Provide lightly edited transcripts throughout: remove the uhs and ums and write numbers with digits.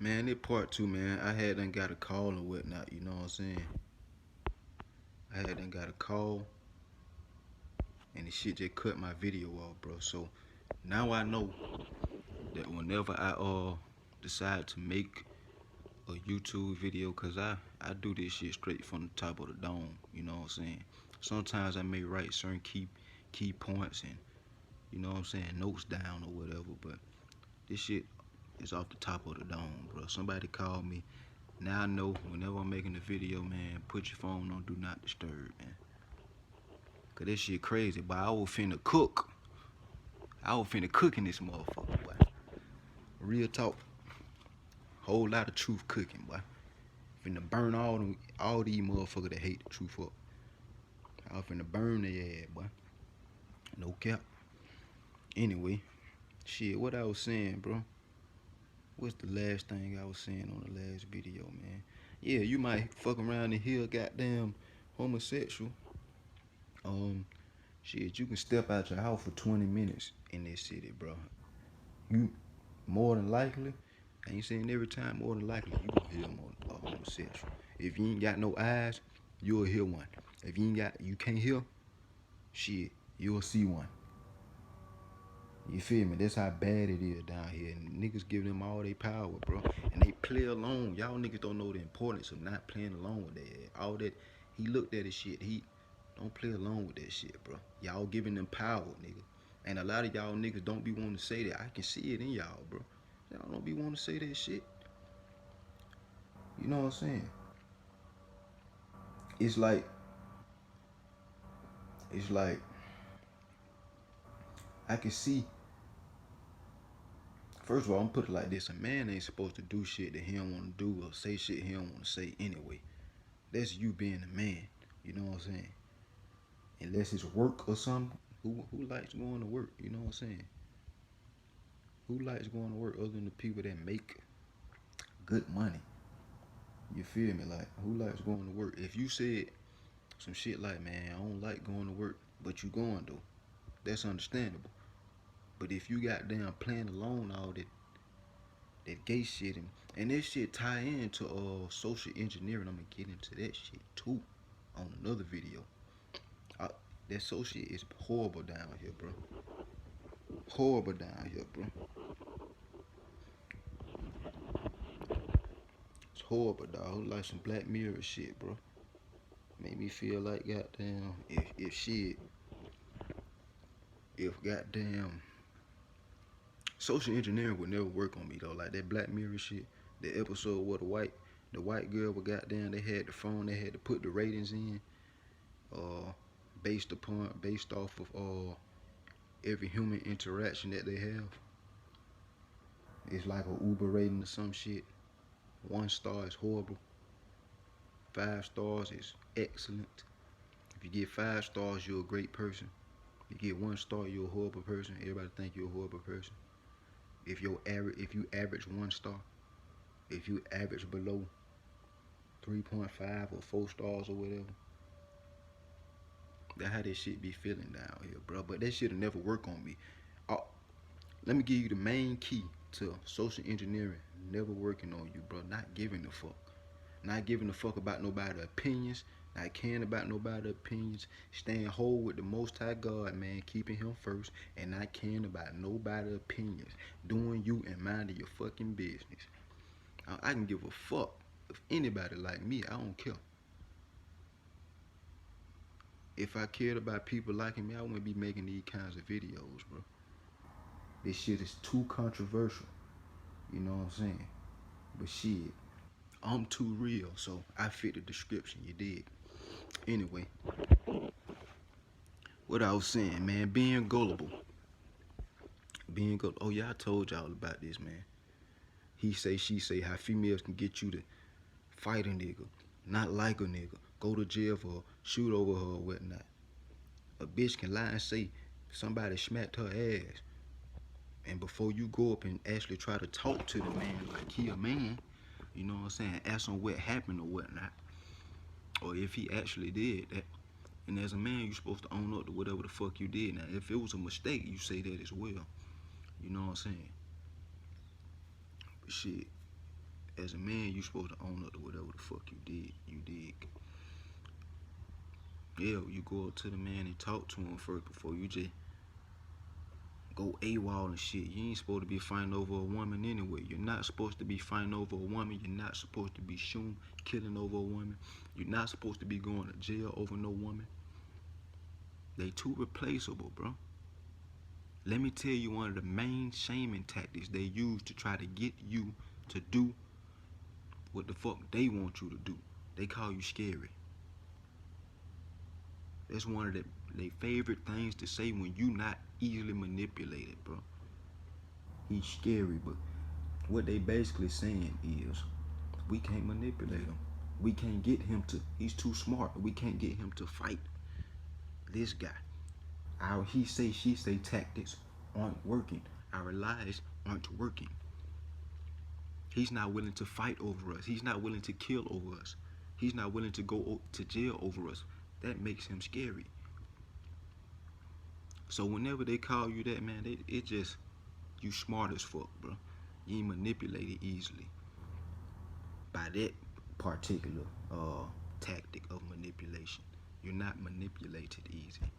Man, it part two, man. I had done got a call or whatnot, you know what I'm saying? I had done got a call and the shit just cut my video off, bro. So now I know that whenever I decide to make a YouTube video, cause I do this shit straight from the top of the dome, you know what I'm saying? Sometimes I may write certain key points and you know what I'm saying, notes down or whatever, but this shit is off the top of the dome, bro. Somebody called me. Now I know whenever I'm making a video, man, put your phone on do not disturb, man. Cause this shit crazy, but I was finna cook. I was finna cook in this motherfucker, boy. Real talk. Whole lot of truth cooking, boy. Finna burn all these motherfuckers that hate the truth up. I was finna burn their ass, boy. No cap. Anyway, shit, what I was saying, bro. What's the last thing I was saying on the last video, man? Yeah, you might fuck around and hear goddamn homosexual. Um, Shit, you can step out your house for 20 minutes in this city, bro. You more than likely, I ain't saying every time, more than likely you gonna hear a homosexual. If you ain't got no eyes, you'll hear one. If you can't hear, shit, you'll see one. You feel me? That's how bad it is down here. And niggas give them all their power, bro. And they play along. Y'all niggas don't know the importance of not playing along with that. All that, he looked at his shit. He don't play along with that shit, bro. Y'all giving them power, nigga. And a lot of y'all niggas don't be wanting to say that. I can see it in y'all, bro. Y'all don't be wanting to say that shit. You know what I'm saying? It's like, it's like, I can see. First of all, I'm put it like this: a man ain't supposed to do shit that he don't want to do or say shit he don't want to say anyway. That's you being a man. You know what I'm saying? Unless it's work or something. Who likes going to work? You know what I'm saying? Who likes going to work other than the people that make good money? You feel me? Like, who likes going to work? If you said some shit like, man, I don't like going to work, but you going though, that's understandable. But if you got damn playing alone all that gay shit and this shit tie into social engineering, I'm gonna get into that shit too on another video. I, that social shit is horrible down here, bro. Horrible down here, bro. It's horrible, dog. Like some Black Mirror shit, bro. Made me feel like goddamn if shit if goddamn social engineering would never work on me though. Like that Black Mirror shit, the episode where the white girl was goddamn, they had the phone, they had to put the ratings in, uh, based off of every human interaction that they have. It's like a Uber rating or some shit. 1 star is horrible. 5 stars is excellent. If you get 5 stars, you're a great person. If you get 1 star, you're a horrible person. Everybody think you're a horrible person. If you average 1 star, if you average below 3.5 or 4 stars or whatever, that's how this shit be feeling down here, bro. But that shit'll never work on me. Uh, Let me give you the main key to social engineering never working on you, bro. Not giving a fuck. Not giving a fuck about nobody's opinions. Not caring about nobody's opinions. Staying whole with the Most High God, man. Keeping Him first. And not caring about nobody's opinions. Doing you and minding your fucking business. I can give a fuck if anybody like me. I don't care. If I cared about people liking me, I wouldn't be making these kinds of videos, bro. This shit is too controversial. You know what I'm saying? But shit, I'm too real, so I fit the description. You did. Anyway, what I was saying, man, being gullible. Being gullible. Oh, yeah, I told y'all about this, man. He say, she say, how females can get you to fight a nigga, not like a nigga, go to jail for her, shoot over her or whatnot. A bitch can lie and say somebody smacked her ass. And before you go up and actually try to talk to the man like he a man, you know what I'm saying, ask him what happened or whatnot. Or if he actually did that. And as a man, you're supposed to own up to whatever the fuck you did. Now, if it was a mistake, you say that as well. You know what I'm saying? But shit. As a man, you supposed to own up to whatever the fuck you did. You dig? Yeah, you go up to the man and talk to him first before you just go AWOL and shit. You ain't supposed to be fighting over a woman anyway. You're not supposed to be fighting over a woman. You're not supposed to be shooting, killing over a woman. You're not supposed to be going to jail over no woman. They too replaceable, bro. Let me tell you one of the main shaming tactics they use to try to get you to do what the fuck they want you to do. They call you scary. That's one of their favorite things to say when you not easily manipulated, bro. He's scary, but what they basically saying is we can't manipulate him. We can't get him to, he's too smart. We can't get him to fight this guy. Our he say, she say tactics aren't working. Our lies aren't working. He's not willing to fight over us. He's not willing to kill over us. He's not willing to go to jail over us. That makes him scary. So whenever they call you that, man, it just, you smart as fuck, bro. You ain't manipulated easily by that particular tactic of manipulation. You're not manipulated easy.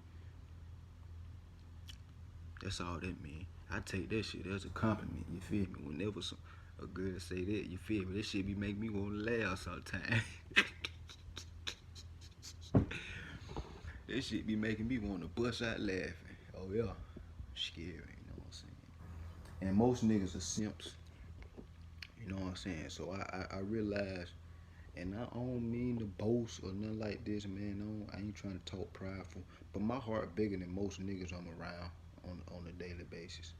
That's all that mean. I take that shit as a compliment, you feel me? Whenever a girl say that, you feel me? That shit be make me want to laugh sometimes. That shit be making me want to bust out laughing. Oh yeah, scary, you know what I'm saying? And most niggas are simps, you know what I'm saying? So I realize, and I don't mean to boast or nothing like this, man. I ain't trying to talk prideful, but my heart bigger than most niggas I'm around on a daily basis.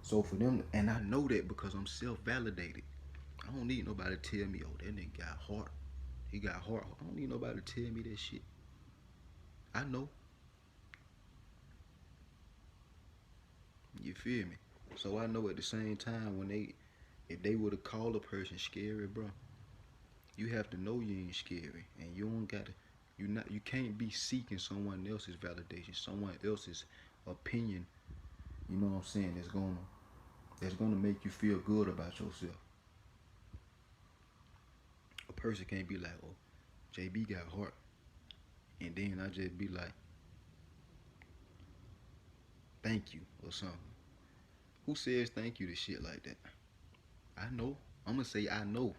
So for them, and I know that because I'm self-validated. I don't need nobody to tell me, oh, that nigga got heart. He got heart. I don't need nobody to tell me that shit. I know. You feel me? So I know at the same time if they would have called a person scary, bro, you have to know you ain't scary, and you don't gotta, you can't be seeking someone else's validation, someone else's opinion. You know what I'm saying? That's gonna make you feel good about yourself. A person can't be like, oh, JB got heart, and then I just be like, thank you or something. Who says thank you to shit like that? I know. I'm gonna say I know,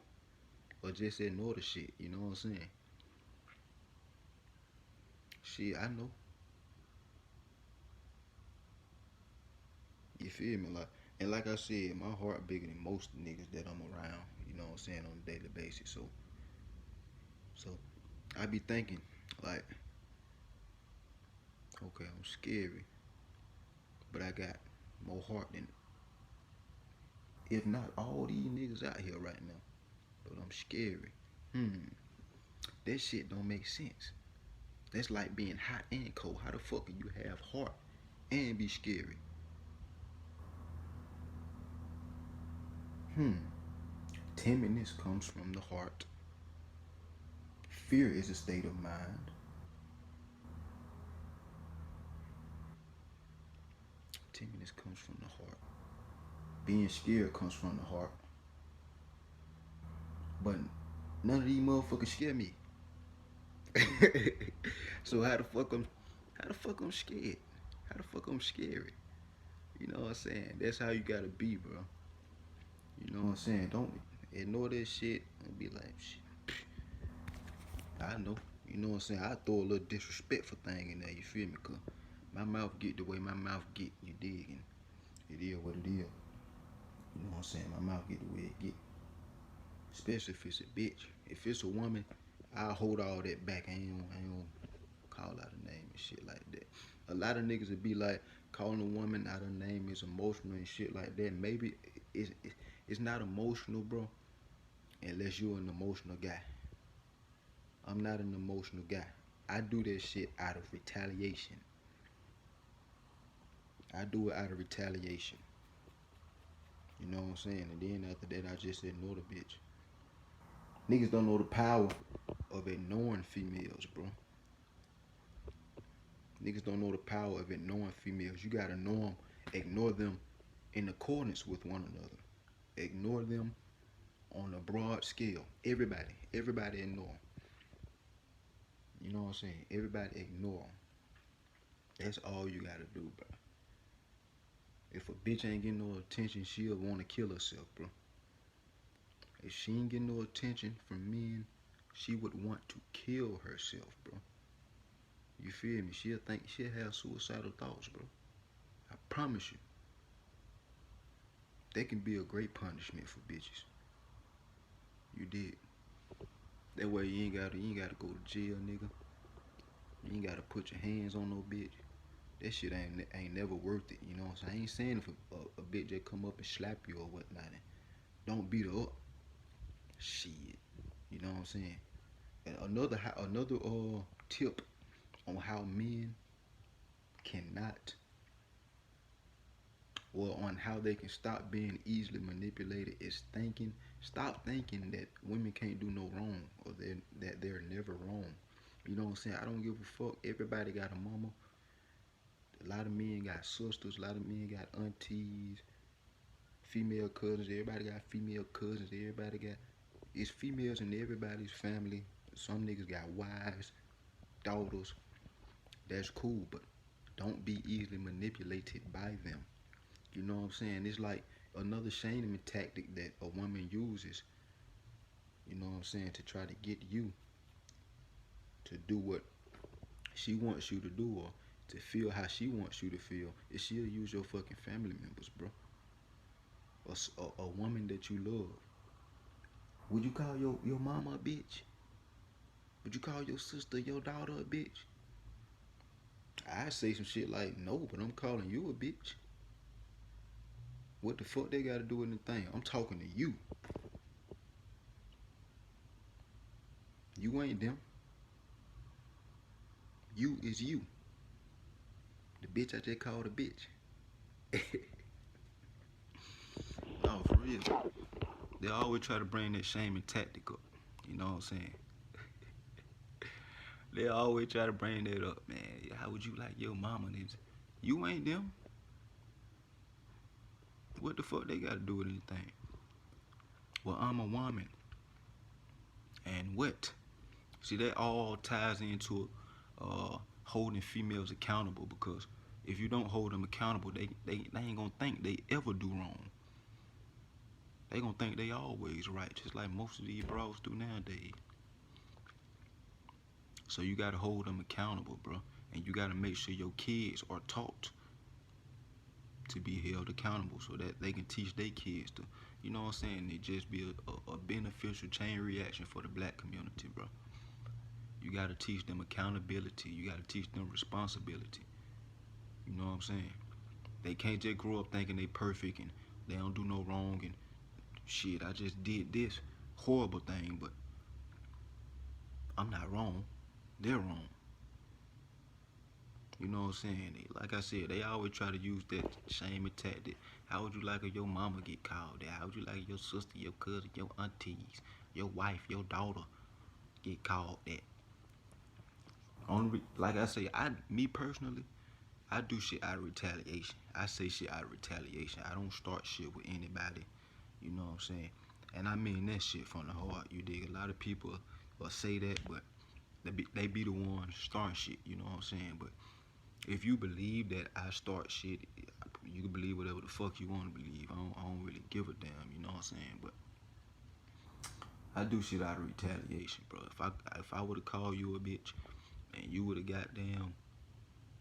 or just ignore the shit. You know what I'm saying? Shit, I know. You feel me? And like I said, my heart bigger than most niggas that I'm around. You know what I'm saying, on a daily basis. So I be thinking like, okay, I'm scary, but I got more heart than, if not all these niggas out here right now. But I'm scary. That shit don't make sense. That's like being hot and cold. How the fuck can you have heart and be scary? Timidness comes from the heart. Fear is a state of mind. Timidness comes from the heart. Being scared comes from the heart. But none of these motherfuckers scare me. So how the fuck I'm scared? How the fuck I'm scary? You know what I'm saying? That's how you gotta be, bro. You know what I'm saying? Don't ignore that shit and be like, shit, I know. You know what I'm saying? I throw a little disrespectful thing in there, you feel me? Cause my mouth get the way my mouth get, you dig? And it is what it is. You know what I'm saying? My mouth get the way it get. Especially if it's a bitch. If it's a woman, I'll hold all that back. I ain't gonna call out a name and shit like that. A lot of niggas would be like, calling a woman out her name is emotional and shit like that. Maybe it's not emotional, bro, unless you're an emotional guy. I'm not an emotional guy. I do that shit out of retaliation. I do it out of retaliation. You know what I'm saying? And then after that, I just ignore the bitch. Niggas don't know the power of ignoring females, bro. Niggas don't know the power of ignoring females. You gotta know them, ignore them in accordance with one another. Ignore them on a broad scale. Everybody ignore 'em. You know what I'm saying? Everybody ignore 'em. That's all you gotta do, bro. If a bitch ain't getting no attention, she'll wanna kill herself, bro. If she ain't getting no attention from men, she would want to kill herself, bro. You feel me? She'll have suicidal thoughts, bro. I promise you. That can be a great punishment for bitches. You did. That way you ain't gotta go to jail, nigga. You ain't gotta put your hands on no bitch. That shit ain't never worth it. You know what I'm saying? I ain't saying if a bitch that come up and slap you or whatnot, and don't beat her up. Shit. You know what I'm saying? And another tip on how men cannot, or on how they can stop being easily manipulated is stop thinking that women can't do no wrong, or that they're never wrong. You know what I'm saying? I don't give a fuck. Everybody got a mama. A lot of men got sisters. A lot of men got aunties, female cousins. Everybody got female cousins. Everybody got, it's females in everybody's family. Some niggas got wives, daughters. That's cool, but don't be easily manipulated by them. You know what I'm saying? It's like another shaming tactic that a woman uses, you know what I'm saying, to try to get you to do what she wants you to do, or to feel how she wants you to feel, is she'll use your fucking family members, bro. A woman that you love. Would you call your mama a bitch? Would you call your sister, your daughter a bitch? I say some shit like, no, but I'm calling you a bitch. What the fuck they gotta do with anything? I'm talking to you. You ain't them. You is you. The bitch I just called a bitch. No, for real. They always try to bring that shaming tactic up. You know what I'm saying? They always try to bring that up, man. How would you like your mama? You ain't them. What the fuck they gotta do with anything? Well, I'm a woman. And what? See, that all ties into holding females accountable, because if you don't hold them accountable, they ain't gonna think they ever do wrong. They gonna think they always right, just like most of these bros do nowadays. So you gotta hold them accountable, bro. And you gotta make sure your kids are taught to be held accountable, so that they can teach their kids to, you know what I'm saying, it just be a beneficial chain reaction for the black community, bro. You gotta teach them accountability. You gotta teach them responsibility. You know what I'm saying? They can't just grow up thinking they perfect and they don't do no wrong and shit, I just did this horrible thing, but I'm not wrong. They're wrong. You know what I'm saying? Like I said, they always try to use that shaming tactic. How would you like if your mama get called that? How would you like your sister, your cousin, your aunties, your wife, your daughter get called that? Like I say, me personally, I do shit out of retaliation. I say shit out of retaliation. I don't start shit with anybody. You know what I'm saying? And I mean that shit from the heart. You dig? A lot of people will say that, but they be the ones starting shit. You know what I'm saying? But if you believe that I start shit, you can believe whatever the fuck you want to believe. I don't really give a damn. You know what I'm saying? But I do shit out of retaliation, bro. If I would have called you a bitch and you would have goddamn,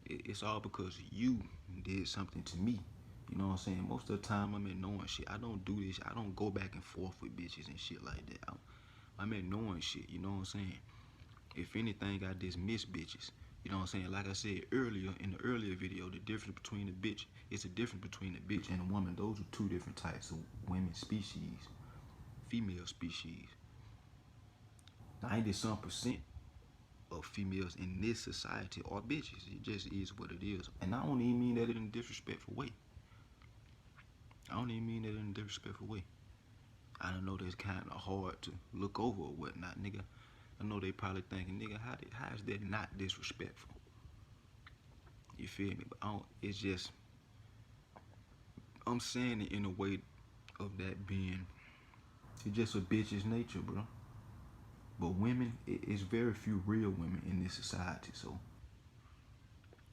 it's all because you did something to me. You know what I'm saying? Most of the time I'm ignoring shit. I don't do this. I don't go back and forth with bitches and shit like that. I'm ignoring shit. You know what I'm saying? If anything, I dismiss bitches. You know what I'm saying? Like I said earlier in the earlier video, the difference between a bitch, it's a difference between a bitch and a woman. Those are two different types of women species, female species. 90-some% of females in this society are bitches. It just is what it is. And I don't even mean that in a disrespectful way. I don't even mean that in a disrespectful way. I don't know that's kind of hard to look over or whatnot, nigga. I know they probably thinking, nigga, how is that not disrespectful? You feel me? But it's just, I'm saying it in a way of that being It's just a bitch's nature, bro. But women, it's very few real women in this society, so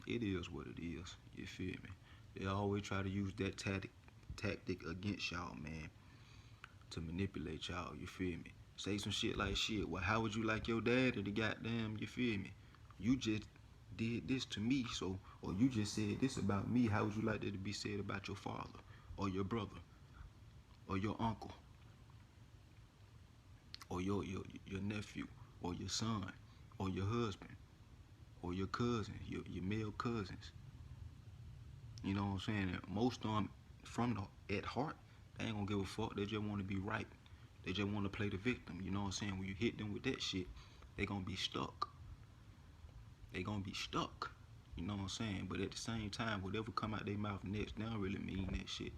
it is what it is. You feel me? They always try to use that tactic against y'all, man, to manipulate y'all. You feel me? Say some shit like shit. Well, how would you like your daddy to goddamn? You feel me? You just did this to me, so or you just said this about me. How would you like that to be said about your father, or your brother, or your uncle, or your nephew, or your son, or your husband, or your cousin, your male cousins? You know what I'm saying? Most of them, at heart, they ain't gonna give a fuck. They just want to be right. They just want to play the victim. You know what I'm saying? When you hit them with that shit, they gonna be stuck. They gonna be stuck. You know what I'm saying? But at the same time, whatever come out their mouth next, they don't really mean that shit.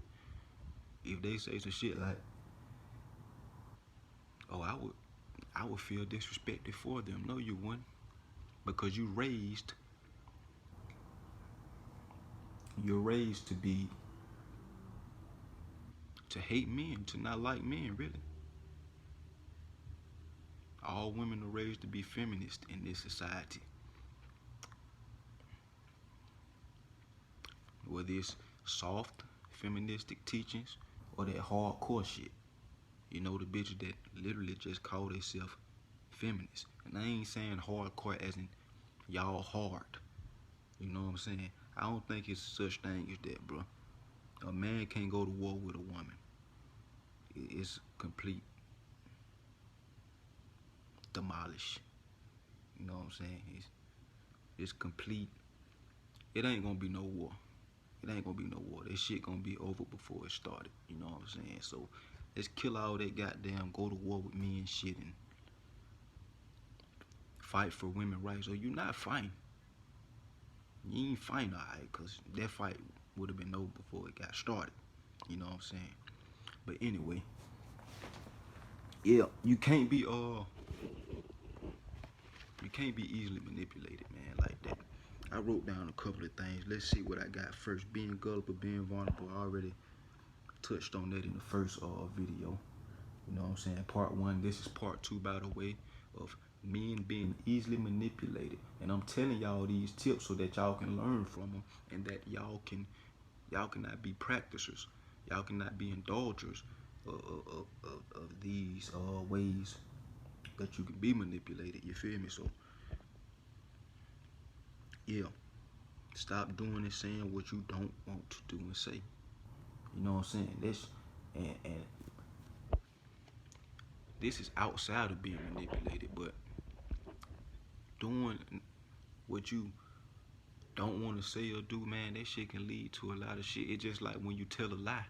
If they say some shit like, "Oh, I would feel disrespected for them," no, you wouldn't, because you're raised to hate men, to not like men, really. All women are raised to be feminist in this society. Whether it's soft, feministic teachings or that hardcore shit. You know, the bitches that literally just call themselves feminists. And I ain't saying hardcore as in y'all hard. You know what I'm saying? I don't think it's such thing as that, bro. A man can't go to war with a woman. It's complete demolish. You know what I'm saying? It's complete. It ain't gonna be no war. It ain't gonna be no war. That shit gonna be over before it started. You know what I'm saying? So let's kill all that goddamn go to war with me and shit and fight for women rights. Or you not fighting. You ain't fighting alright, cause that fight would have been over before it got started. You know what I'm saying? But anyway, yeah, you can't be easily manipulated, man, like that. I wrote down a couple of things. Let's see what I got first. Being gullible, being vulnerable. I already touched on that in the first video. You know what I'm saying? Part one. This is part two, by the way, of men being easily manipulated. And I'm telling y'all these tips so that y'all can learn from them, and that y'all cannot be practicers. Y'all cannot be indulgers of these ways that you can be manipulated. You feel me? So yeah, stop doing and saying what you don't want to do and say. You know what I'm saying? And this is outside of being manipulated, but doing what you don't want to say or do, man, that shit can lead to a lot of shit. It's just like when you tell a lie,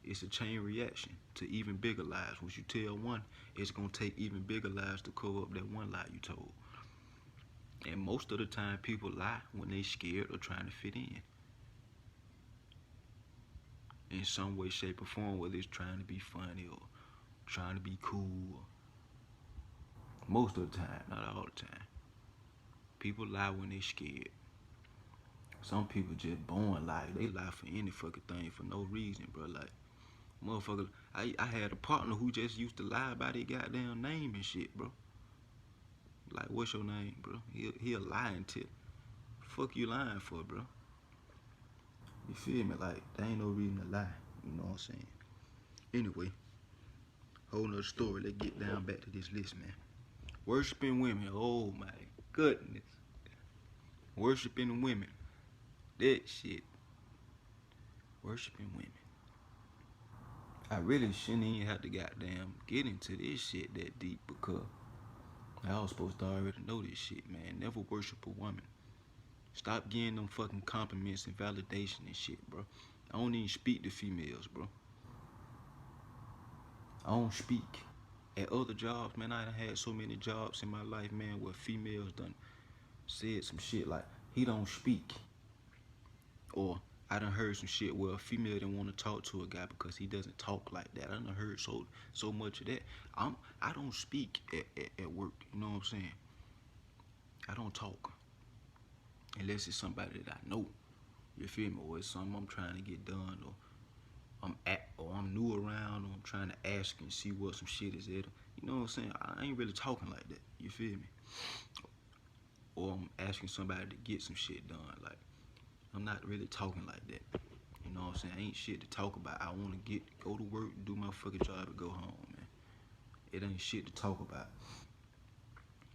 it's a chain reaction to even bigger lies. Once you tell one, it's gonna take even bigger lies to cover up that one lie you told. And most of the time, people lie when they scared or trying to fit in some way, shape, or form, whether it's trying to be funny or trying to be cool. Most of the time, not all the time. People lie when they scared. Some people just born lie. They lie for any fucking thing for no reason, bro. Like, motherfucker, I had a partner who just used to lie about his goddamn name and shit, bro. Like, what's your name, bro? He'll lie until, fuck you lying for, bro? You feel me? Like, there ain't no reason to lie. You know what I'm saying? Anyway, whole nother story. Let's get down back to this list, man. Worshiping women. Oh my goodness. Worshiping women. That shit. Worshiping women. I really shouldn't even have to goddamn get into this shit that deep, because I was supposed to already know this shit, man. Never worship a woman. Stop getting them fucking compliments and validation and shit, bro. I don't even speak to females, bro. I don't speak. At other jobs, man, I done had so many jobs in my life, man, where females done said some shit like, he don't speak. Or I done heard some shit where a female didn't want to talk to a guy because he doesn't talk like that. I done heard so much of that. I don't speak at work, you know what I'm saying? I don't talk unless it's somebody that I know. You feel me? Or it's something I'm trying to get done, or I'm new around, or I'm trying to ask and see what some shit is at. You know what I'm saying? I ain't really talking like that. You feel me? Or I'm asking somebody to get some shit done. Like, I'm not really talking like that. You know what I'm saying? Ain't shit to talk about. I want to go to work, do my fucking job, and go home, man. It ain't shit to talk about.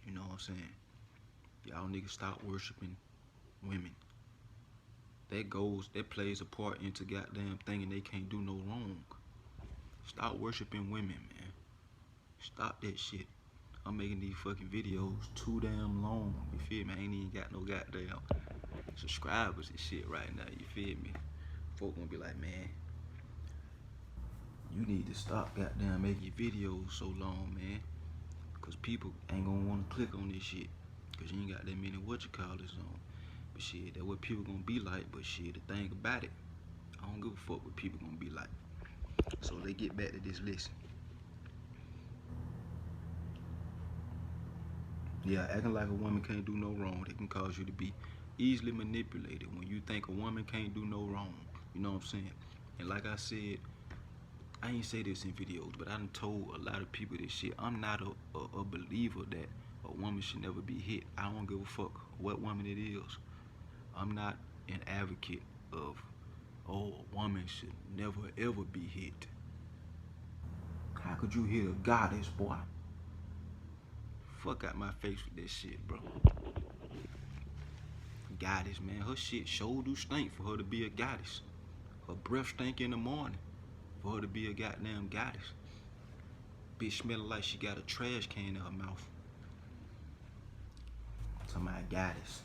You know what I'm saying? Y'all niggas stop worshiping women. That plays a part into goddamn thinking they can't do no wrong. Stop worshiping women, man. Stop that shit. I'm making these fucking videos too damn long. You feel me? I ain't even got no goddamn subscribers and shit right now. You feel me? Folk gonna be like, man, you need to stop goddamn making videos so long, man. Cause people ain't gonna wanna click on this shit. Cause you ain't got that many whatchamacallits on. But shit, that's what people gonna be like. But shit, the thing about it, I don't give a fuck what people gonna be like. So they get back to this list. Yeah, acting like a woman can't do no wrong, they can cause you to be easily manipulated when you think a woman can't do no wrong. You know what I'm saying? And like I said, I ain't say this in videos, but I done told a lot of people this shit. I'm not a believer that a woman should never be hit. I don't give a fuck what woman it is. I'm not an advocate of, oh, a woman should never ever be hit. How could you hit a goddess, boy? Fuck out my face with that shit, bro. Goddess, man. Her shit sure do stink for her to be a goddess. Her breath stink in the morning for her to be a goddamn goddess. Bitch smelling like she got a trash can in her mouth. Talking about goddess.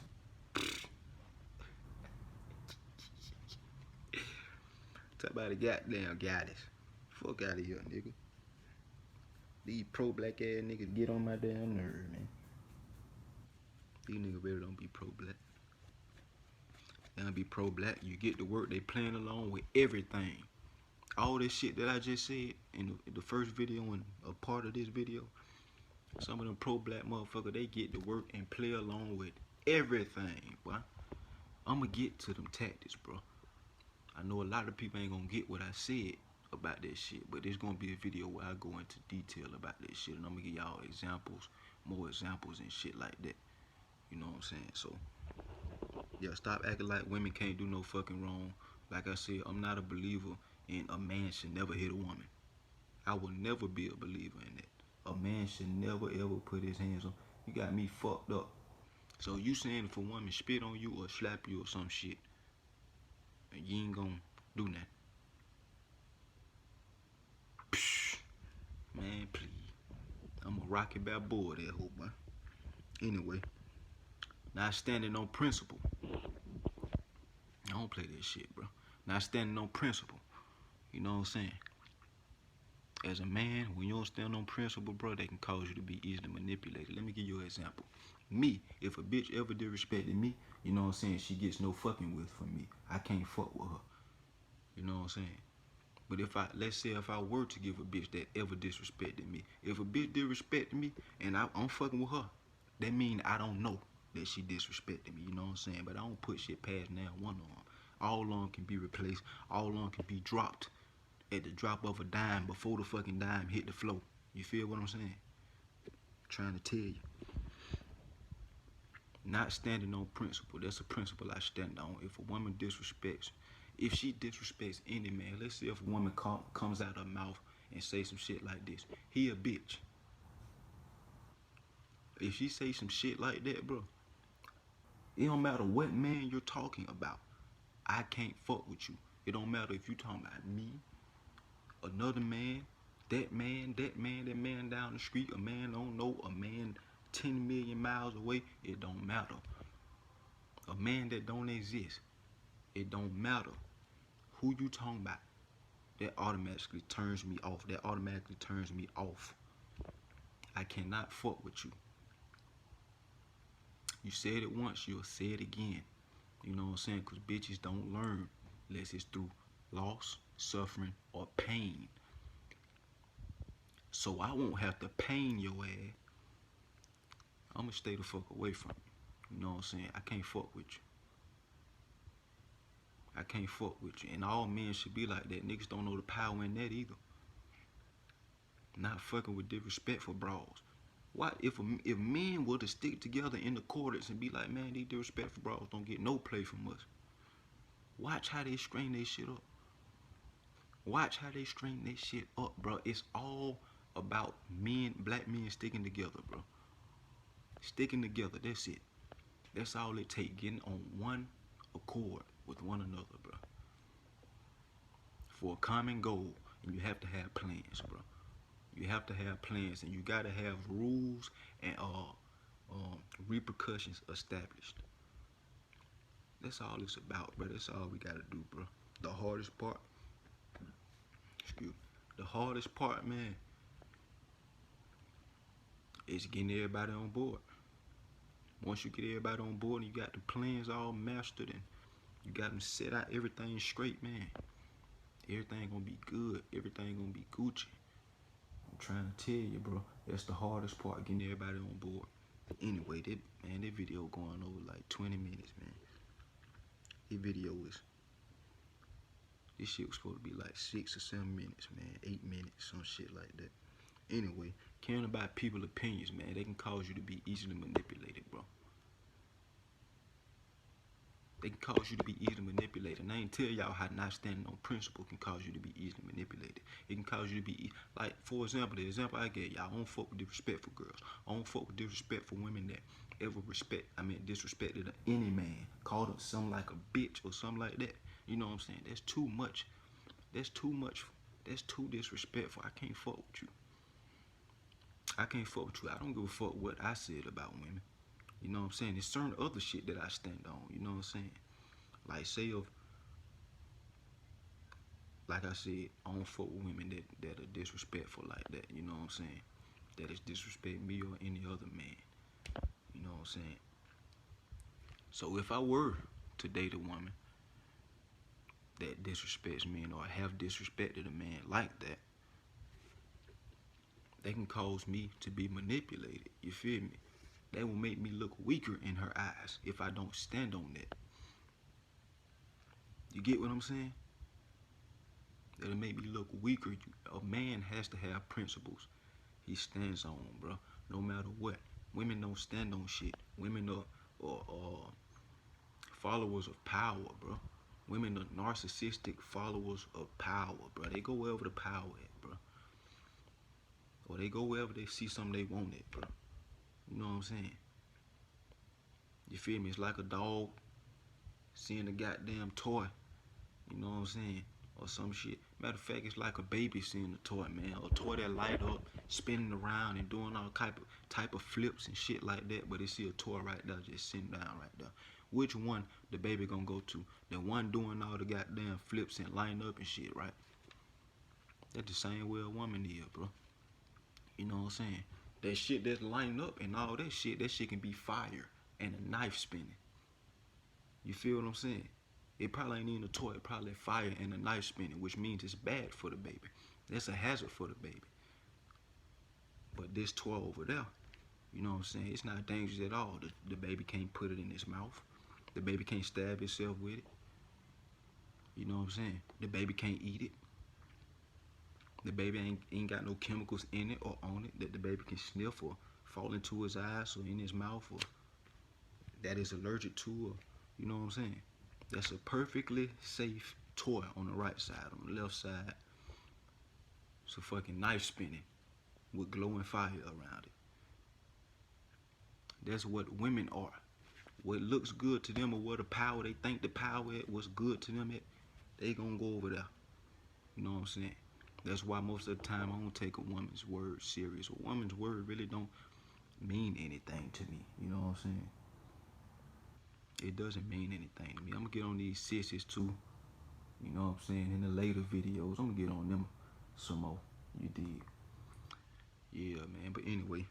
Talk about a goddamn goddess. Fuck out of here, nigga. These pro-black ass niggas get on my damn nerve, man. These niggas really don't be pro-black. They don't be pro-black. You get to work, they playing along with everything. All this shit that I just said in the first video and a part of this video, some of them pro-black motherfuckers, they get to work and play along with everything, boy. I'ma get to them tactics, bro. I know a lot of people ain't gonna get what I said about that shit, but there's gonna be a video where I go into detail about that shit, and I'm gonna give y'all examples, more examples and shit like that. You know what I'm saying? So, yeah, stop acting like women can't do no fucking wrong. Like I said, I'm not a believer in a man should never hit a woman. I will never be a believer in that. A man should never ever put his hands on. You got me fucked up. So you saying if a woman spit on you or slap you or some shit, and you ain't gonna do nothing? Psh, man, please. I'm a Rocky Balboa that hoe, boy. Anyway, not standing on principle. I don't play that shit, bro. Not standing on principle. You know what I'm saying? As a man, when you don't stand on principle, bro, they can cause you to be easily manipulated. Let me give you an example. Me, if a bitch ever disrespected me, you know what I'm saying, she gets no fucking with from me. I can't fuck with her. You know what I'm saying? But let's say if I were to give a bitch that ever disrespected me, if a bitch disrespected me and I'm fucking with her, that mean I don't know that she disrespected me. You know what I'm saying? But I don't put shit past now one of them. All of them can be replaced. All of them can be dropped at the drop of a dime before the fucking dime hit the floor. You feel what I'm saying? Trying to tell you. Not standing on principle. That's a principle I stand on. If a woman disrespects, if she disrespects any man, let's say if a woman comes out her mouth and say some shit like this, he a bitch. If she say some shit like that, bro, it don't matter what man you're talking about. I can't fuck with you. It don't matter if you talking about me, another man, that man, that man, that man down the street, a man don't know, a man 10 million miles away. It don't matter. A man that don't exist. It don't matter who you talking about. That automatically turns me off. That automatically turns me off. I cannot fuck with you. You said it once, you'll say it again. You know what I'm saying? Because bitches don't learn unless it's through loss, suffering, or pain. So I won't have to pain your ass. I'm going to stay the fuck away from you. You know what I'm saying? I can't fuck with you. I can't fuck with you. And all men should be like that. Niggas don't know the power in that either. Not fucking with disrespectful bras. What if men were to stick together in the quarters and be like, man, these disrespectful bras don't get no play from us. Watch how they string their shit up. Watch how they string their shit up, bro. It's all about men, black men sticking together, bro. Sticking together, that's it. That's all it takes, getting on one accord with one another, bro. For a common goal, and you have to have plans, bro. You have to have plans, and you gotta have rules and repercussions established. That's all it's about, bro. That's all we gotta do, bro. The hardest part, the hardest part, man, is getting everybody on board. Once you get everybody on board and you got the plans all mastered and you got them set out, everything straight, man, everything gonna be good. Everything gonna be Gucci. I'm trying to tell you, bro. That's the hardest part, getting everybody on board. Anyway, that video going over like 20 minutes, man. This shit was supposed to be like 6 or 7 minutes, man. 8 minutes, some shit like that. Anyway, caring about people's opinions, man, they can cause you to be easily manipulated, bro. They can cause you to be easily manipulated. And I ain't tell y'all how not standing on principle can cause you to be easily manipulated. It can cause you to be, like, for example, the example I gave y'all, I don't fuck with disrespectful girls. I don't fuck with disrespectful women that ever disrespected any man. Called up something like a bitch or something like that. You know what I'm saying? That's too much. That's too much. That's too disrespectful. I can't fuck with you. I can't fuck with you. I don't give a fuck what I said about women. You know what I'm saying? There's certain other shit that I stand on. You know what I'm saying? Like, say like I said, I don't fuck with women that are disrespectful like that. You know what I'm saying? That is disrespect me or any other man. You know what I'm saying? So if I were to date a woman that disrespects men or have disrespected a man like that, they can cause me to be manipulated. You feel me? That will make me look weaker in her eyes if I don't stand on that. You get what I'm saying? That'll make me look weaker. A man has to have principles he stands on, bro. No matter what. Women don't stand on shit. Women are followers of power, bro. Women are narcissistic followers of power, bro. They go wherever the power at, bro. Or they go wherever they see something they want it, bro. You know what I'm saying? You feel me? It's like a dog seeing a goddamn toy. You know what I'm saying? Or some shit. Matter of fact, it's like a baby seeing a toy, man. A toy that light up, spinning around and doing all type of flips and shit like that. But they see a toy right there, just sitting down right there. Which one the baby gonna go to? The one doing all the goddamn flips and lighting up and shit, right? That's the same way a woman is, bro. You know what I'm saying? That shit that's lighting up and all that shit can be fire and a knife spinning. You feel what I'm saying? It probably ain't even a toy. It probably fire and a knife spinning, which means it's bad for the baby. That's a hazard for the baby. But this toy over there, you know what I'm saying? It's not dangerous at all. The baby can't put it in its mouth. The baby can't stab itself with it. You know what I'm saying? The baby can't eat it. The baby ain't got no chemicals in it or on it that the baby can sniff or fall into his eyes or in his mouth or that is allergic to, or you know what I'm saying? That's a perfectly safe toy on the right side. On the left side, it's a fucking knife spinning with glowing fire around it. That's what women are. What looks good to them or what the power they think the power at, what's good to them at, they gonna go over there. You know what I'm saying? That's why most of the time I don't take a woman's word serious. A woman's word really don't mean anything to me. You know what I'm saying? It doesn't mean anything to me. I'm gonna get on these sissies too. You know what I'm saying? In the later videos, I'm gonna get on them some more. You did. Yeah, man. But anyway,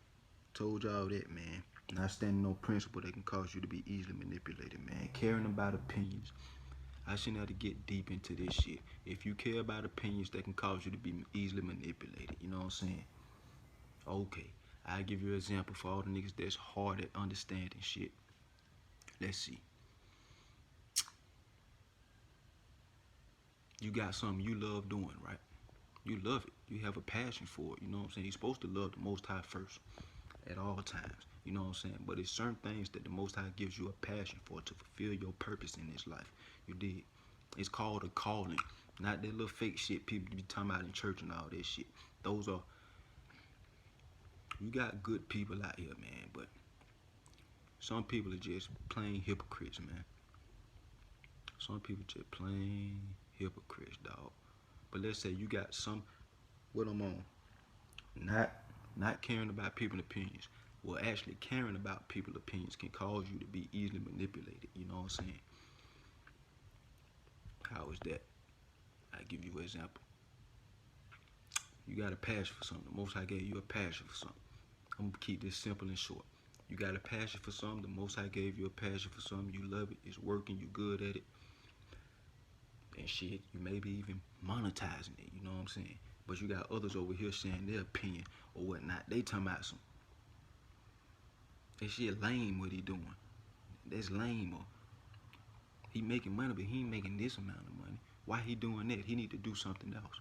told y'all that, man. Not standing on principle that can cause you to be easily manipulated, man. Caring about opinions. I shouldn't have to get deep into this shit. If you care about opinions that can cause you to be easily manipulated, you know what I'm saying? Okay, I'll give you an example for all the niggas that's hard at understanding shit. Let's see. You got something you love doing, right? You love it. You have a passion for it. You know what I'm saying? You're supposed to love the Most High first at all times. You know what I'm saying? But it's certain things that the Most High gives you a passion for to fulfill your purpose in this life. You did. It's called a calling. Not that little fake shit people be talking about in church and all that shit. Those are, you got good people out here, man, but some people are just plain hypocrites, man. Some people just plain hypocrites, dog. But let's say you got some, what I'm on, not not caring about people's opinions. Well, actually caring about people's opinions can cause you to be easily manipulated. You know what I'm saying? How is that? I give you an example. You got a passion for something. The Most High gave you a passion for something. I'm gonna keep this simple and short. You got a passion for something. The Most High gave you a passion for something. You love it. It's working. You good at it. And shit, you maybe even monetizing it. You know what I'm saying? But you got others over here saying their opinion or whatnot. They talking about some, that shit lame what he doing. That's lame. Or he making money, but he ain't making this amount of money. Why he doing that? He need to do something else.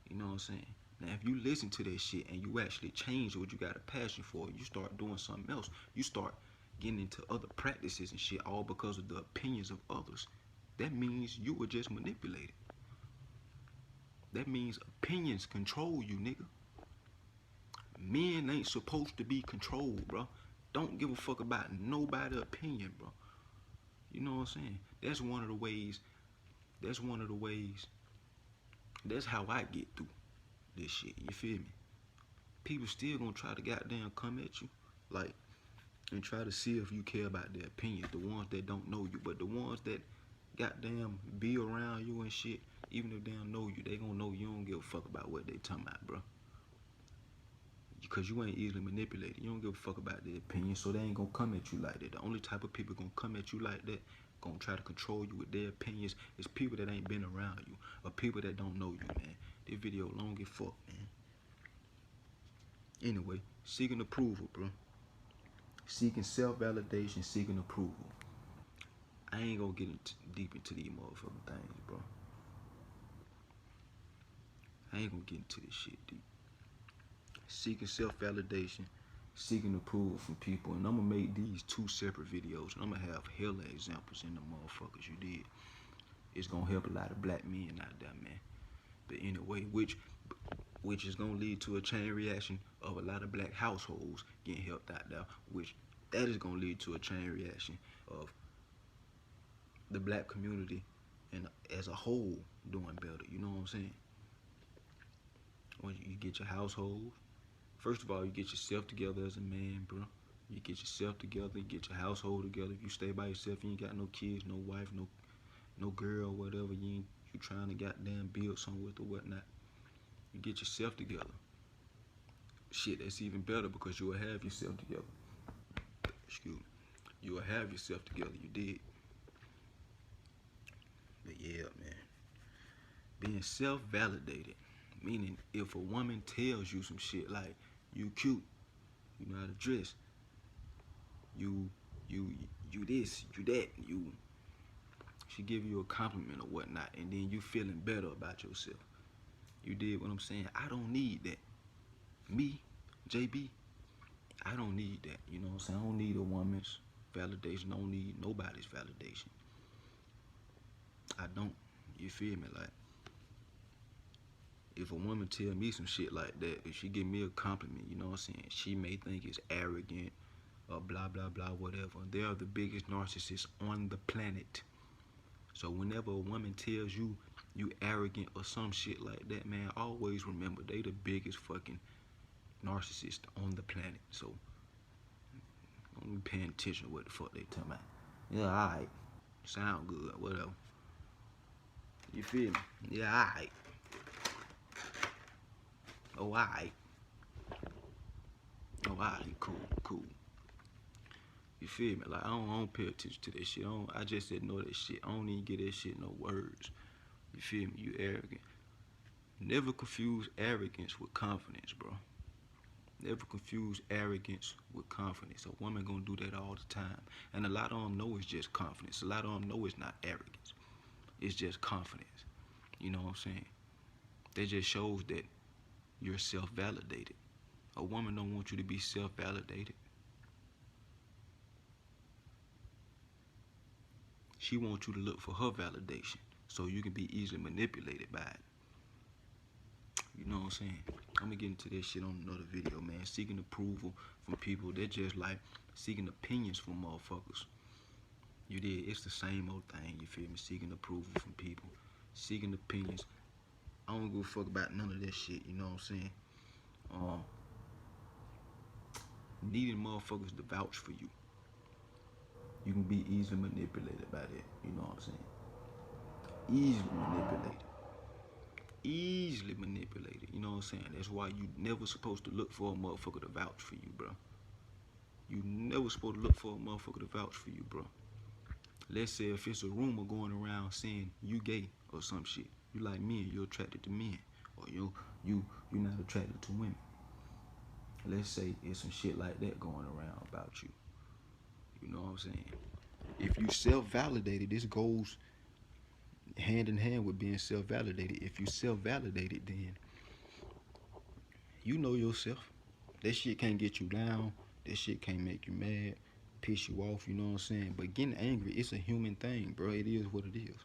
You know what I'm saying? Now, if you listen to that shit and you actually change what you got a passion for, you start doing something else. You start getting into other practices and shit, all because of the opinions of others. That means you were just manipulated. That means opinions control you, nigga. Men ain't supposed to be controlled, bro. Don't give a fuck about nobody's opinion, bro. You know what I'm saying? That's one of the ways. That's one of the ways. That's how I get through this shit. You feel me? People still gonna try to goddamn come at you, like, and try to see if you care about their opinions. The ones that don't know you, but the ones that goddamn be around you and shit, even if they don't know you, they gonna know you don't give a fuck about what they talking about, bro. Because you ain't easily manipulated. You don't give a fuck about their opinion, so they ain't gonna come at you like that. The only type of people gonna come at you like that, gonna try to control you with their opinions, is people that ain't been around you, or people that don't know you, man. This video long as fuck, man. Anyway, seeking approval, bro. Seeking self-validation, seeking approval. I ain't gonna get deep into these motherfucking things, bro. I ain't gonna get into this shit deep. Seeking self-validation, seeking approval from people, and I'm gonna make these two separate videos, and I'm gonna have hella examples in the motherfuckers you did. It's gonna help a lot of black men out there, man. But anyway, which is gonna lead to a chain reaction of a lot of black households getting helped out there, which that is gonna lead to a chain reaction of the black community and as a whole doing better. You know what I'm saying? When you get your household, first of all, you get yourself together as a man, bro. You get yourself together, you get your household together. If you stay by yourself, you ain't got no kids, no wife, no girl, whatever you trying to goddamn build something with or whatnot. You get yourself together. Shit, that's even better because you will have yourself together. Excuse me. You will have yourself together. You did. But yeah, man. Being self-validated, meaning if a woman tells you some shit like you cute, you know how to dress, you you you this, you that, she give you a compliment or whatnot, and then you feeling better about yourself. You did what I'm saying? I don't need that. Me, JB, I don't need that. You know what I'm saying? I don't need a woman's validation. I don't need nobody's validation. I don't. You feel me? Like, if a woman tell me some shit like that, if she give me a compliment, you know what I'm saying? She may think it's arrogant or blah, blah, blah, whatever. They are the biggest narcissists on the planet. So whenever a woman tells you you arrogant or some shit like that, man, always remember they the biggest fucking narcissist on the planet. So don't be paying attention to what the fuck they talking about. Yeah, alright. Sound good, whatever. You feel me? Yeah, alright. Oh, alright. Oh, alright, cool. You feel me? Like, I don't pay attention to that shit. I just ignore that shit. I don't even get that shit no words. You feel me? You arrogant. Never confuse arrogance with confidence, bro. Never confuse arrogance with confidence. A woman gonna do that all the time. And a lot of them know it's just confidence. A lot of them know it's not arrogance. It's just confidence. You know what I'm saying? That just shows that you're self-validated. A woman don't want you to be self-validated. She wants you to look for her validation so you can be easily manipulated by it. You know what I'm saying? I'm gonna get into this shit on another video, man. Seeking approval from people, they're just like seeking opinions from motherfuckers. You did, it's the same old thing, you feel me? Seeking approval from people, seeking opinions. I don't give a fuck about none of that shit, you know what I'm saying? Um, Needing motherfuckers to vouch for you. You can be easily manipulated by that, you know what I'm saying? Easily manipulated. Easily manipulated, you know what I'm saying? That's why you never supposed to look for a motherfucker to vouch for you, bro. You never supposed to look for a motherfucker to vouch for you, bro. Let's say if it's a rumor going around saying you gay or some shit, you like men, you're attracted to men, or you're not attracted to women. Let's say it's some shit like that going around about you. You know what I'm saying? If you self-validated, this goes hand in hand with being self-validated. If you self-validated, then you know yourself. That shit can't get you down. That shit can't make you mad, piss you off, you know what I'm saying? But getting angry, it's a human thing, bro. It is what it is.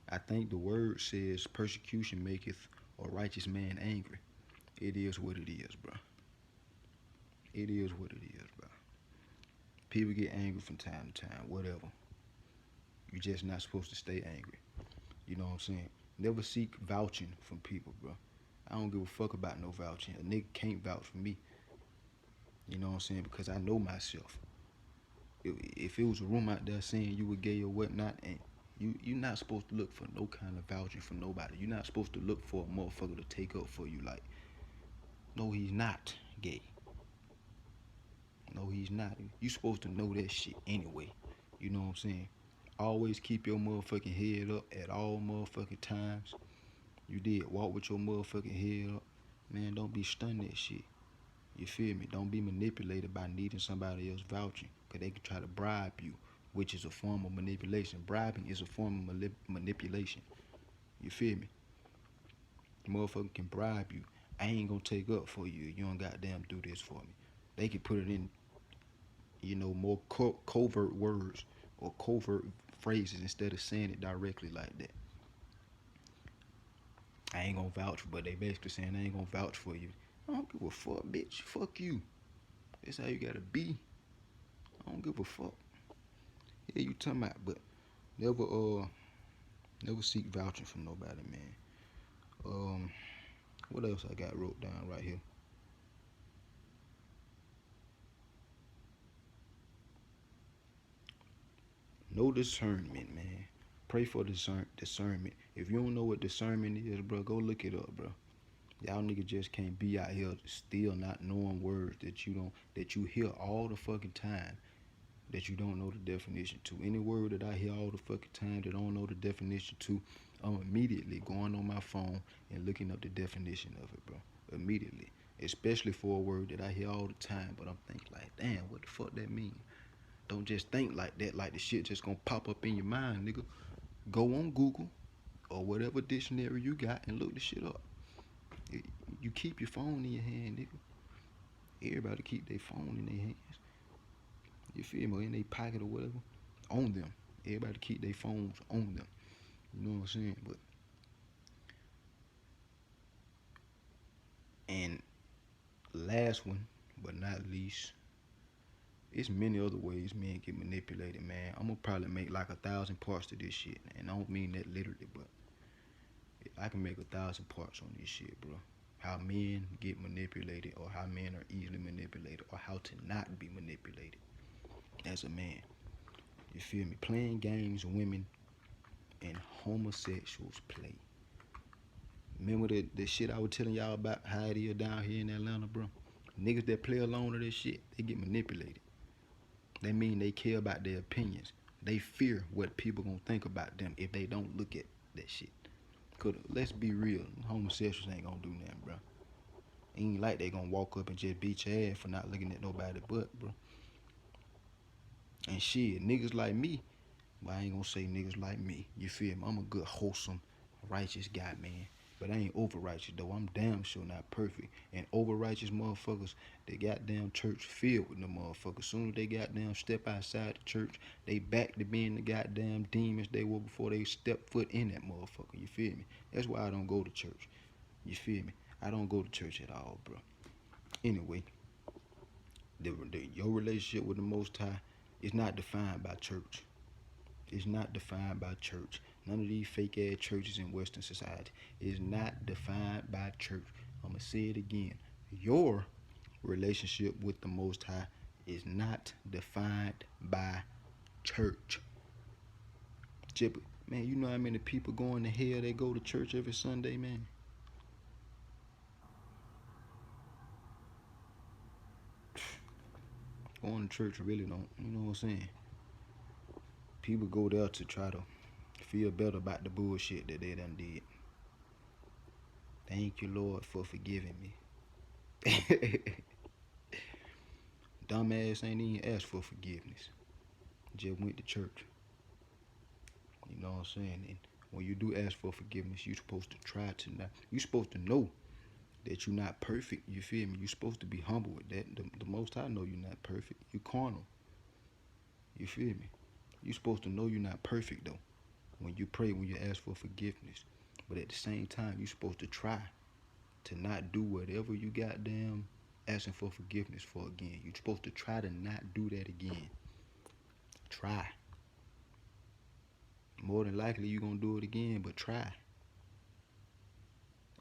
I think the word says persecution maketh a righteous man angry. It is what it is, bro. It is what it is, bro. People get angry from time to time, whatever. You're just not supposed to stay angry. You know what I'm saying? Never seek vouching from people, bro. I don't give a fuck about no vouching. A nigga can't vouch for me. You know what I'm saying? Because I know myself. If it was a room out there saying you were gay or whatnot, and you're not supposed to look for no kind of vouching from nobody. You're not supposed to look for a motherfucker to take up for you. Like, no, he's not gay. No, he's not. You supposed to know that shit anyway. You know what I'm saying? Always keep your motherfucking head up at all motherfucking times. You did. Walk with your motherfucking head up. Man, don't be stunned that shit. You feel me? Don't be manipulated by needing somebody else vouching. Because they can try to bribe you, which is a form of manipulation. Bribing is a form of manipulation. You feel me? Motherfucker can bribe you. I ain't gonna take up for you. You don't goddamn do this for me. They can put it in, more covert words or covert phrases instead of saying it directly like that. I ain't gonna vouch, but they basically saying I ain't gonna vouch for you. I don't give a fuck, bitch. Fuck you. That's how you gotta be. I don't give a fuck. Yeah, you talking about, but never seek vouching from nobody, man. What else I got wrote down right here? No discernment, man. Pray for discernment. If you don't know what discernment is, bro, go look it up, bro. Y'all niggas just can't be out here still not knowing words that you hear all the fucking time that you don't know the definition to. Any word that I hear all the fucking time that I don't know the definition to, I'm immediately going on my phone and looking up the definition of it, bro. Immediately. Especially for a word that I hear all the time, but I'm thinking like, damn, what the fuck that mean? Don't just think like that, like the shit just gonna pop up in your mind, nigga. Go on Google or whatever dictionary you got and look the shit up. You keep your phone in your hand, nigga. Everybody keep their phone in their hands. You feel me? In their pocket or whatever. On them. Everybody keep their phones on them. You know what I'm saying? And last one, but not least, it's many other ways men get manipulated, man. I'm gonna probably make like 1,000 parts to this shit. And I don't mean that literally, but I can make 1,000 parts on this shit, bro. How men get manipulated, or how men are easily manipulated, or how to not be manipulated as a man. You feel me? Playing games women and homosexuals play. Remember the shit I was telling y'all about how it is down here in Atlanta, bro? Niggas that play along to this shit, they get manipulated. That mean they care about their opinions. They fear what people gonna think about them if they don't look at that shit. Cause let's be real, homosexuals ain't gonna do nothing, bro. Ain't like they gonna walk up and just beat your ass for not looking at nobody but, bro. And shit, niggas like me, but I ain't gonna say niggas like me. You feel me? I'm a good, wholesome, righteous guy, man. But I ain't over righteous though. I'm damn sure not perfect. And over righteous motherfuckers, they goddamn church filled with the motherfuckers. Soon as they goddamn step outside the church, they back to being the goddamn demons they were before they step foot in that motherfucker. You feel me? That's why I don't go to church. You feel me? I don't go to church at all, bro. Anyway, your relationship with the Most High is not defined by church. It's not defined by church. None of these fake ass churches in Western society is not defined by church. I'm gonna say it again. Your relationship with the Most High is not defined by church. Man, you know how many people going to hell they go to church every Sunday, man? Going to church really don't, you know what I'm saying? People go there to try to feel better about the bullshit that they done did. Thank you, Lord, for forgiving me. Dumbass ain't even asked for forgiveness. Just went to church. You know what I'm saying? And when you do ask for forgiveness, you're supposed to try to not. You're supposed to know that you're not perfect. You feel me? You're supposed to be humble with that. The Most High know you're not perfect. You're carnal. You feel me? You're supposed to know you're not perfect though. When you pray, when you ask for forgiveness, but at the same time, you're supposed to try to not do whatever you goddamn asking for forgiveness for again. You're supposed to try to not do that again. Try. More than likely you're gonna do it again, but try.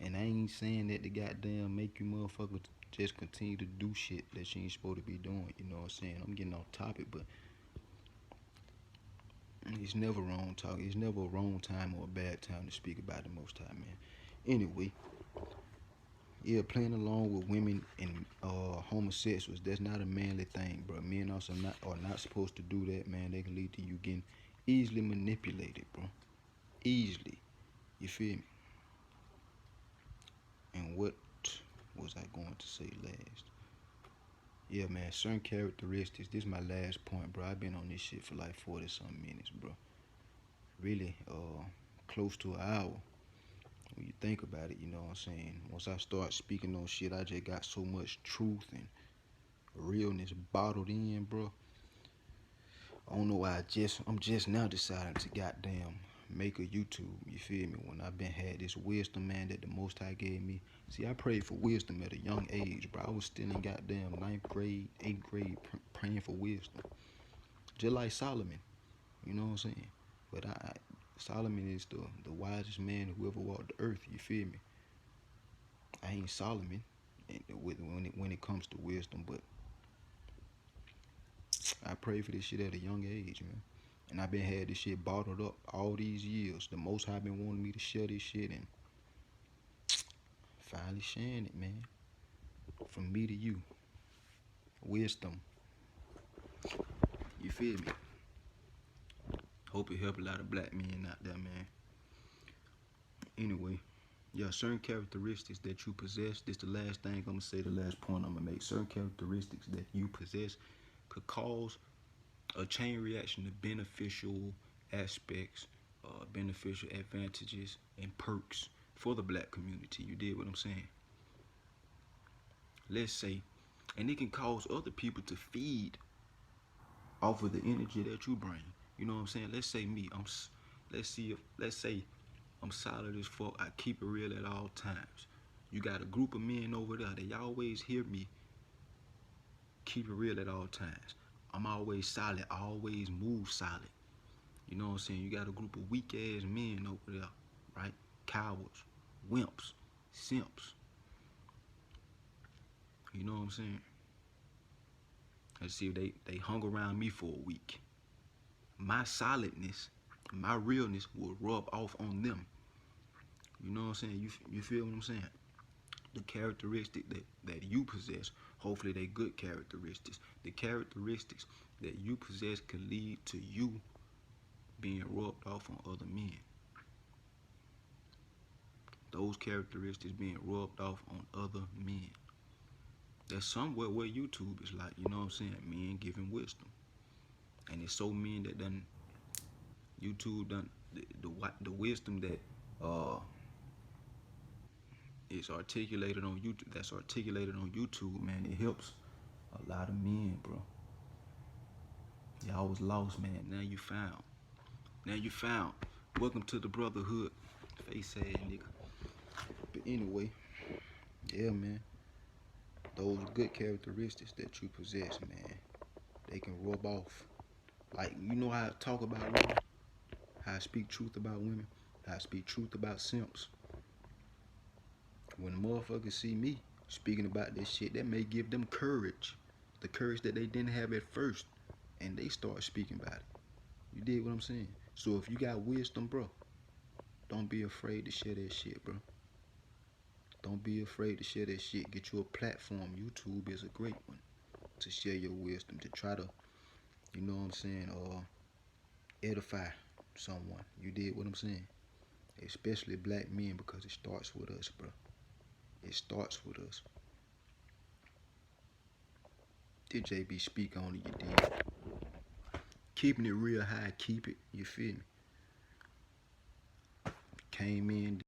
And I ain't saying that to goddamn make you motherfuckers just continue to do shit that you ain't supposed to be doing. You know what I'm saying? I'm getting off topic, but it's never wrong talk. It's never a wrong time or a bad time to speak about the Most High, man. Anyway, yeah, playing along with women and homosexuals, that's not a manly thing, bro. Men also are not supposed to do that, man. They can lead to you getting easily manipulated, bro. Easily. You feel me? And what was I going to say last? Yeah, man, certain characteristics. This is my last point, bro. I've been on this shit for like 40-something minutes, bro. Really, close to an hour. When you think about it, you know what I'm saying? Once I start speaking on shit, I just got so much truth and realness bottled in, bro. I don't know why I'm just now deciding to goddamn make a YouTube. You feel me? When I've been had this wisdom, man, that the Most High gave me. See, I prayed for wisdom at a young age, bro. I was still in goddamn 9th grade, 8th grade, praying for wisdom, just like Solomon. You know what I'm saying? But Solomon is the wisest man who ever walked the earth. You feel me? I ain't Solomon when it comes to wisdom, but I prayed for this shit at a young age, man. And I've been had this shit bottled up all these years. The Most High been wanting me to share this shit and finally sharing it, man. From me to you. Wisdom. You feel me? Hope it help a lot of black men out there, man. Anyway, yeah, certain characteristics that you possess. This the last thing I'm gonna say, the last point I'm gonna make. Certain characteristics that you possess could cause a chain reaction to beneficial aspects, beneficial advantages and perks for the black community. You did what I'm saying? Let's say, and it can cause other people to feed off of the energy that you bring. You know what I'm saying? Let's say me, let's say I'm solid as fuck. I keep it real at all times. You got a group of men over there. They always hear me keep it real at all times. I'm always solid. I always move solid. You know what I'm saying? You got a group of weak ass men over there, right? Cowards, wimps, simps. You know what I'm saying? Let's see if they hung around me for a week. My solidness, my realness will rub off on them. You know what I'm saying? You feel what I'm saying? The characteristic that you possess, hopefully they good characteristics. The characteristics that you possess can lead to you being rubbed off on other men. Those characteristics being rubbed off on other men. That's somewhere where YouTube is like, you know what I'm saying, men giving wisdom. And it's so men that done YouTube done the wisdom that uh it's articulated on YouTube. That's articulated on YouTube, man. It helps a lot of men, bro. Y'all was lost, man. Now you found. Now you found. Welcome to the brotherhood. Face ass nigga. But anyway, yeah, man. Those good characteristics that you possess, man, they can rub off. Like, you know how I talk about women, how I speak truth about women, how I speak truth about simps. When motherfuckers see me speaking about this shit, that may give them courage. The courage that they didn't have at first. And they start speaking about it. You dig what I'm saying? So if you got wisdom, bro, don't be afraid to share that shit, bro. Don't be afraid to share that shit. Get you a platform. YouTube is a great one to share your wisdom, to try to, you know what I'm saying, edify someone. You did what I'm saying? Especially black men, because it starts with us, bro. It starts with us. Did JB speak on it? You did. Keeping it real high, keep it. You feel me? Came in.